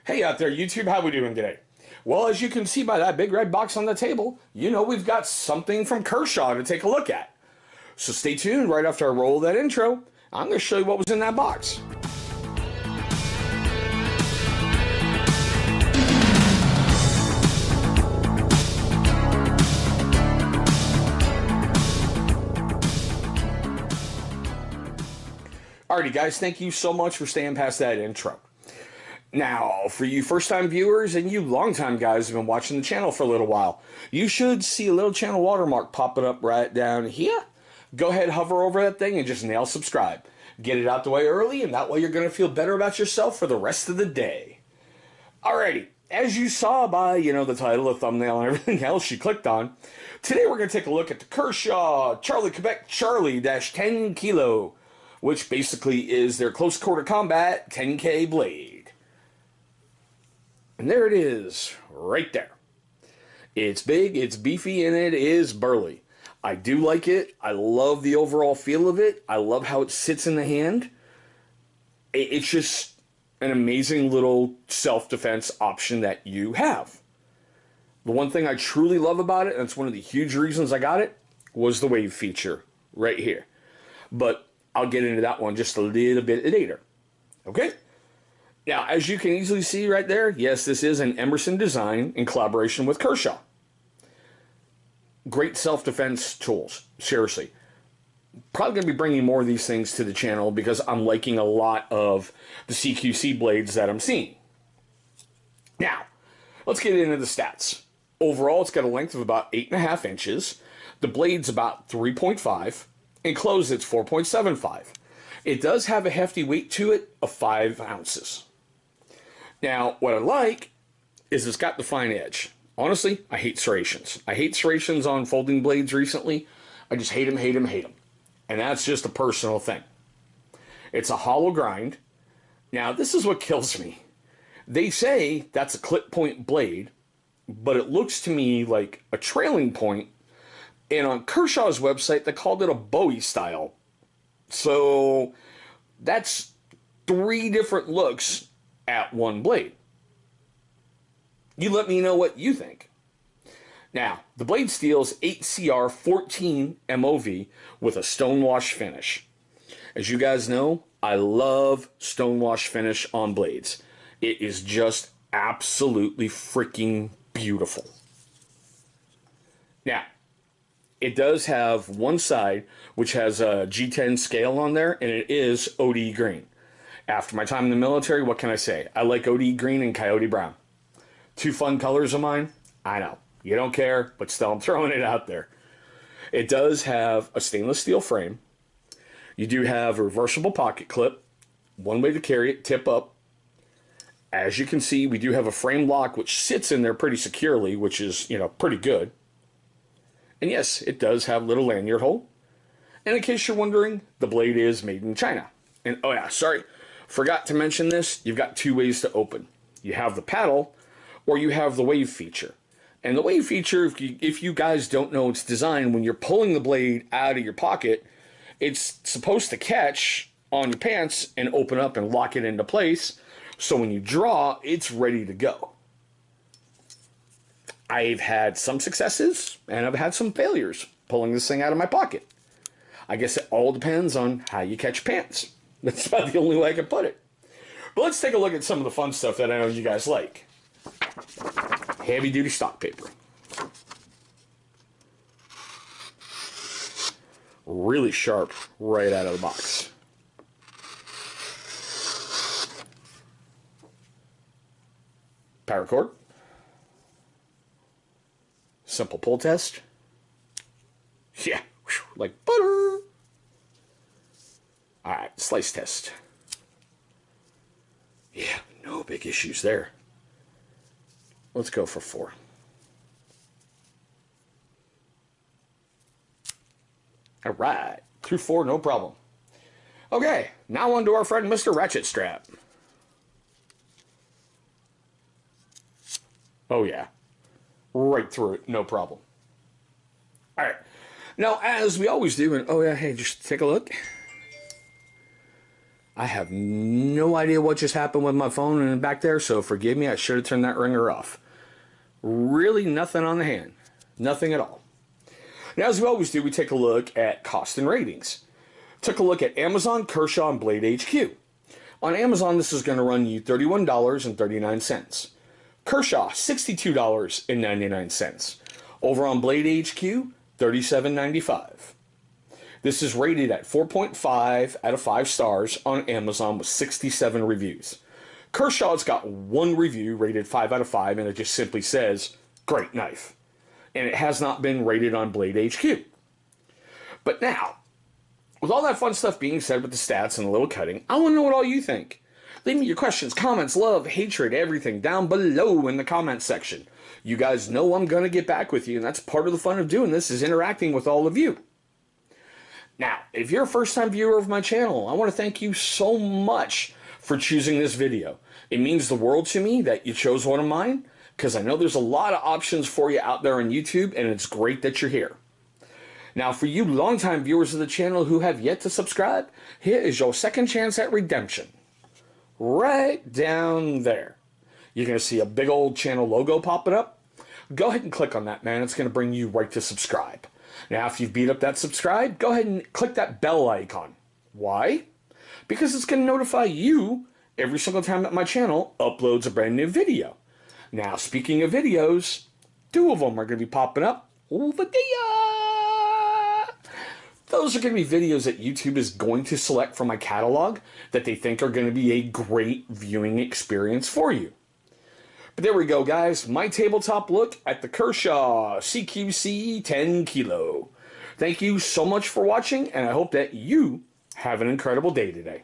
Hey out there, YouTube, how we doing today? Well, as you can see by that big red box on the table, you know we've got something from Kershaw to take a look at. So stay tuned. Right after I roll that intro, I'm going to show you what was in that box. Alrighty guys, thank you so much for staying past that intro. Now, for you first-time viewers and you long-time guys who have been watching the channel for a little while, you should see a little channel watermark popping up right down here. Go ahead, hover over that thing and just nail subscribe. Get it out the way early, and that way you're going to feel better about yourself for the rest of the day. Alrighty, as you saw by, the title, the thumbnail, and everything else you clicked on, today we're going to take a look at the Kershaw Charlie Quebec Charlie-10 Kilo, which basically is their close quarter combat 10K blade. And there it is, right there. It's big, it's beefy, and it is burly. I do like it. I love the overall feel of it. I love how it sits in the hand. It's just an amazing little self-defense option that you have. The one thing I truly love about it, and it's one of the huge reasons I got it, was the wave feature right here. But I'll get into that one just a little bit later. Okay? Now, as you can easily see right there, yes, this is an Emerson design in collaboration with Kershaw. Great self-defense tools, seriously. Probably going to be bringing more of these things to the channel because I'm liking a lot of the CQC blades that I'm seeing. Now, let's get into the stats. Overall, it's got a length of about 8.5 inches. The blade's about 3.5. Enclosed, it's 4.75. It does have a hefty weight to it of 5 ounces. Now, what I like is it's got the fine edge. Honestly, I hate serrations. I hate serrations on folding blades recently. I just hate them, hate them, hate them. And that's just a personal thing. It's a hollow grind. Now, this is what kills me. They say that's a clip point blade, but it looks to me like a trailing point. And on Kershaw's website, they called it a Bowie style. So that's 3 different looks at one blade. You let me know what you think. Now, the blade steel's 8CR14 MOV with a stonewash finish. As you guys know, I love stonewash finish on blades. It is just absolutely freaking beautiful. Now, it does have one side which has a G10 scale on there, and it is OD green. After my time in the military, what can I say? I like OD green and coyote brown. 2 fun colors of mine. I know. You don't care, but still I'm throwing it out there. It does have a stainless steel frame. You do have a reversible pocket clip. One way to carry it, tip up. As you can see, we do have a frame lock which sits in there pretty securely, which is, pretty good. And yes, it does have a little lanyard hole. And in case you're wondering, the blade is made in China. And oh yeah, sorry, forgot to mention this. You've got 2 ways to open. You have the paddle, or you have the wave feature. And the wave feature, if you guys don't know its design, when you're pulling the blade out of your pocket, it's supposed to catch on your pants and open up and lock it into place. So when you draw, it's ready to go. I've had some successes, and I've had some failures pulling this thing out of my pocket. I guess it all depends on how you catch pants. That's about the only way I can put it. But let's take a look at some of the fun stuff that I know you guys like. Heavy-duty stock paper. Really sharp right out of the box. Paracord. Simple pull test. Yeah, like butter. Alright, slice test. Yeah, no big issues there. Let's go for 4. Alright, through 4, no problem. Okay, now on to our friend Mr. Ratchet Strap. Oh yeah, right through it, no problem. Alright, now as we always do, and oh yeah, hey, just take a look. I have no idea what just happened with my phone and back there, so forgive me, I should have turned that ringer off. Really nothing on the hand. Nothing at all. Now, as we always do, we take a look at cost and ratings. Took a look at Amazon, Kershaw, and Blade HQ. On Amazon, this is going to run you $31.39. Kershaw, $62.99. Over on Blade HQ, $37.95. This is rated at 4.5 out of 5 stars on Amazon with 67 reviews. Kershaw's got one review rated 5 out of 5, and it just simply says, great knife. And it has not been rated on Blade HQ. But now, with all that fun stuff being said with the stats and a little cutting, I want to know what all you think. Leave me your questions, comments, love, hatred, everything down below in the comments section. You guys know I'm going to get back with you, and that's part of the fun of doing this, is interacting with all of you. Now, if you're a first-time viewer of my channel, I want to thank you so much for choosing this video. It means the world to me that you chose one of mine, because I know there's a lot of options for you out there on YouTube, and it's great that you're here. Now, for you longtime viewers of the channel who have yet to subscribe, here is your second chance at redemption. Right down there. You're going to see a big old channel logo popping up. Go ahead and click on that, man. It's going to bring you right to subscribe. Now, if you've beat up that subscribe, go ahead and click that bell icon. Why? Because it's going to notify you every single time that my channel uploads a brand new video. Now, speaking of videos, 2 of them are going to be popping up over there. Those are going to be videos that YouTube is going to select from my catalog that they think are going to be a great viewing experience for you. But there we go, guys. My tabletop look at the Kershaw CQC-10K. Thank you so much for watching, and I hope that you have an incredible day today.